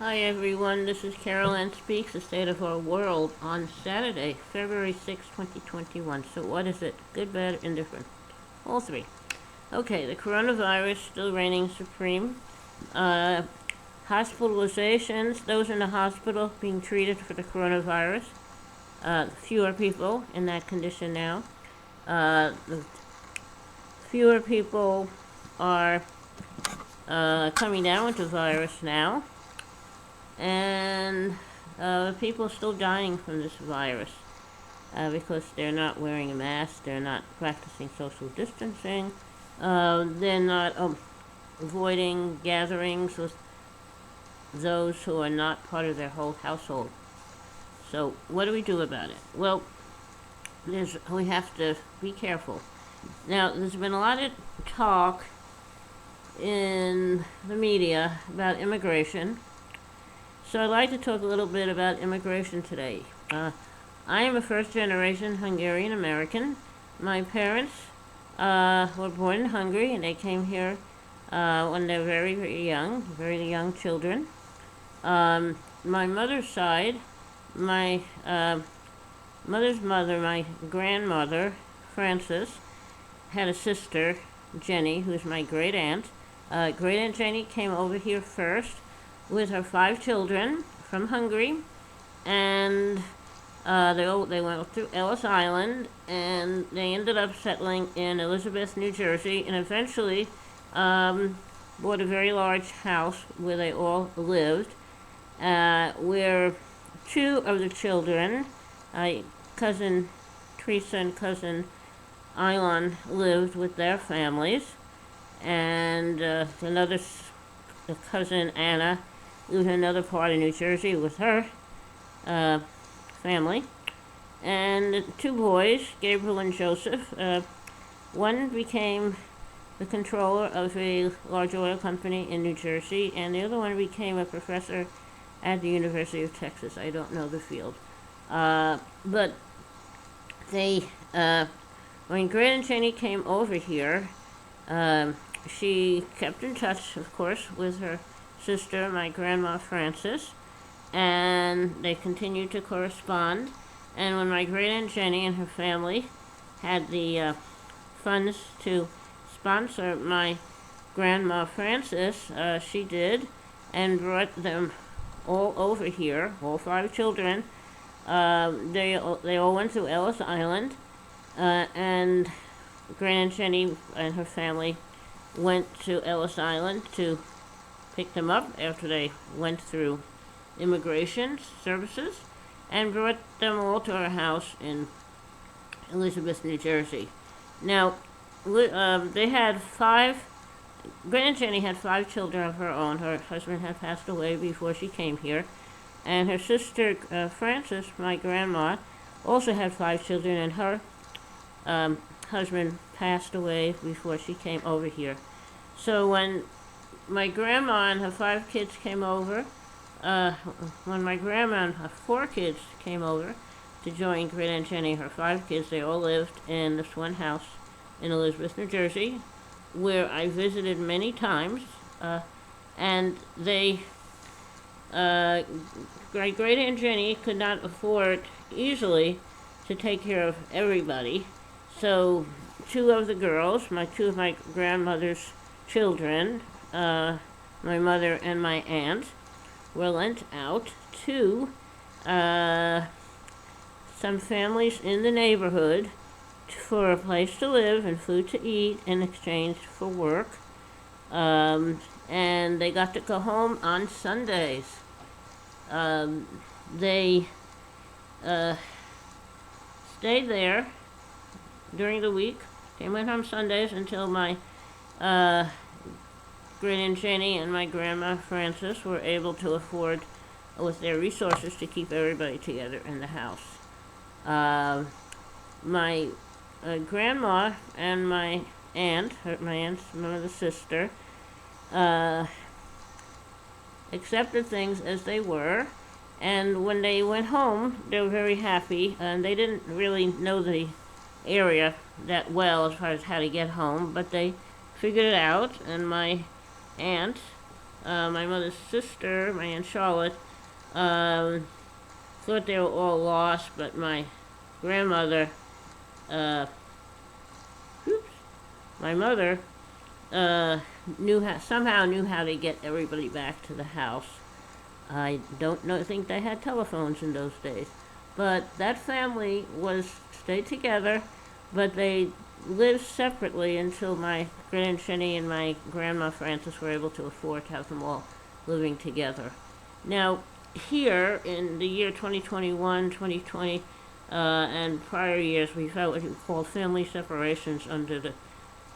Hi everyone, this is Carol Ann Speaks, the state of our world on Saturday, February 6, 2021. So what is it? Good, bad, indifferent? All three. Okay, the coronavirus still reigning supreme. Uh, Hospitalizations, those in the hospital being treated for the coronavirus. Fewer people in that condition now. The fewer people are coming down with the virus now. And people are still dying from this virus because they're not wearing a mask, they're not practicing social distancing, they're not avoiding gatherings with those who are not part of their whole household. So what do we do about it? Well, we have to be careful. Now, there's been a lot of talk in the media about immigration. So I'd like to talk a little bit about immigration today. I am a first-generation Hungarian American. My parents were born in Hungary, and they came here when they were very, very young children. My mother's side, my mother's mother, my grandmother, Frances, had a sister, Jenny, who's my great aunt. Great Aunt Jenny came over here first with her 5 children from Hungary, and they went through Ellis Island, and they ended up settling in Elizabeth, New Jersey, and eventually bought a very large house where they all lived, where 2 of the children, cousin Teresa and cousin Ilon, lived with their families, and another cousin Anna lived in another part of New Jersey with her family. And 2 boys, Gabriel and Joseph. One became the controller of a large oil company in New Jersey, and the other one became a professor at the University of Texas. I don't know the field. But they, when Great Aunt Jenny came over here, she kept in touch, of course, with her sister, my grandma Frances, and they continued to correspond. And when my great Aunt Jenny and her family had the funds to sponsor my grandma Frances, she did, and brought them all over here, all 5 children. They all went to Ellis Island, and Great Aunt Jenny and her family went to Ellis Island to pick them up after they went through immigration services, and brought them all to our house in Elizabeth, New Jersey. Now, they had 5. Great Aunt Jenny had 5 children of her own. Her husband had passed away before she came here, and her sister Frances, my grandma, also had 5 children, and her husband passed away before she came over here. So when my grandma and her 5 kids came over, when my grandma and her 4 kids came over to join Great Aunt Jenny and her 5 kids, they all lived in this one house in Elizabeth, New Jersey, where I visited many times, and they, my Great Aunt Jenny could not afford easily to take care of everybody, so 2 of the girls, 2 of my grandmother's children, my mother and my aunt, were lent out to some families in the neighborhood for a place to live and food to eat in exchange for work. And they got to go home on Sundays. They stayed there during the week. They went home Sundays until my Great Aunt Jenny and my grandma Frances were able to afford, with their resources, to keep everybody together in the house. My grandma and my aunt, my aunt's mother's sister, accepted things as they were, and when they went home, they were very happy, and they didn't really know the area that well as far as how to get home, but they figured it out, and my aunt my mother's sister, my Aunt Charlotte, thought they were all lost, but my grandmother, uh, my mother, somehow knew how to get everybody back to the house. I don't think they had telephones in those days, but that family stayed together, but they lived separately until my great Aunt Jenny and my grandma Frances were able to afford to have them all living together. Now, here in the year 2021, 2020, and prior years, we've had what you call family separations under the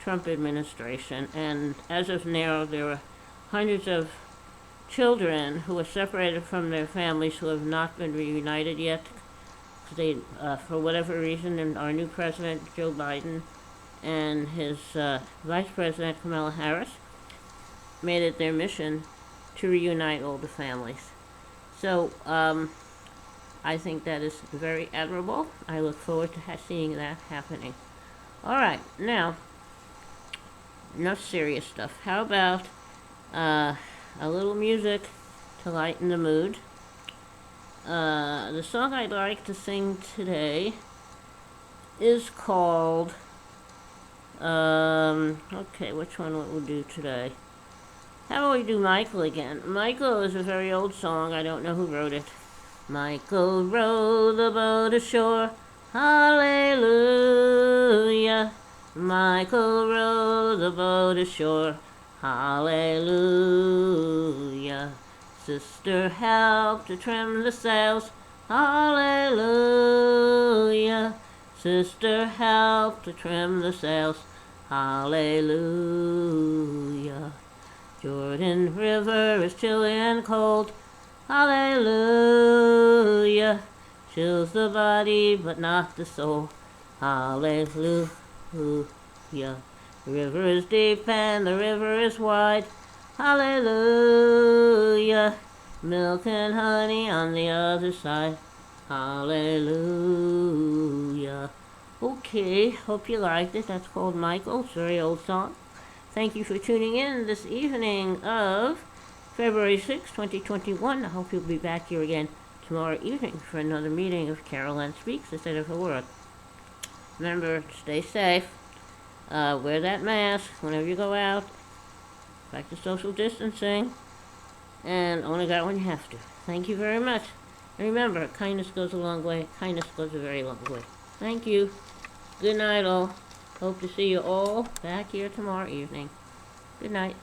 Trump administration, and as of now, there are hundreds of children who are separated from their families who have not been reunited yet. They, for whatever reason, and our new president, Joe Biden, and his vice president, Kamala Harris, made it their mission to reunite all the families. So, I think that is very admirable. I look forward to seeing that happening. All right, now, enough serious stuff. How about a little music to lighten the mood? The song I'd like to sing today is called, okay, which one will we do today? How about we do Michael again? Michael is a very old song. I don't know who wrote it. Michael rowed the boat ashore, hallelujah. Michael rowed the boat ashore, hallelujah. Sister helped to trim the sails, hallelujah. Sister helped to trim the sails, hallelujah. Jordan River is chilly and cold, hallelujah. Chills the body but not the soul, hallelujah. The river is deep and the river is wide, hallelujah. Milk and honey on the other side, hallelujah. Okay, hope you liked it. That's called Michael. It's a very old song. Thank you for tuning in this evening of February 6, 2021. I hope you'll be back here again tomorrow evening for another meeting of Carol Ann Speaks, the State of the World. Remember, stay safe. Wear that mask whenever you go out. Practice social distancing. And only got when you have to. Thank you very much. And remember, kindness goes a long way. Kindness goes a very long way. Thank you. Good night, all. Hope to see you all back here tomorrow evening. Good night.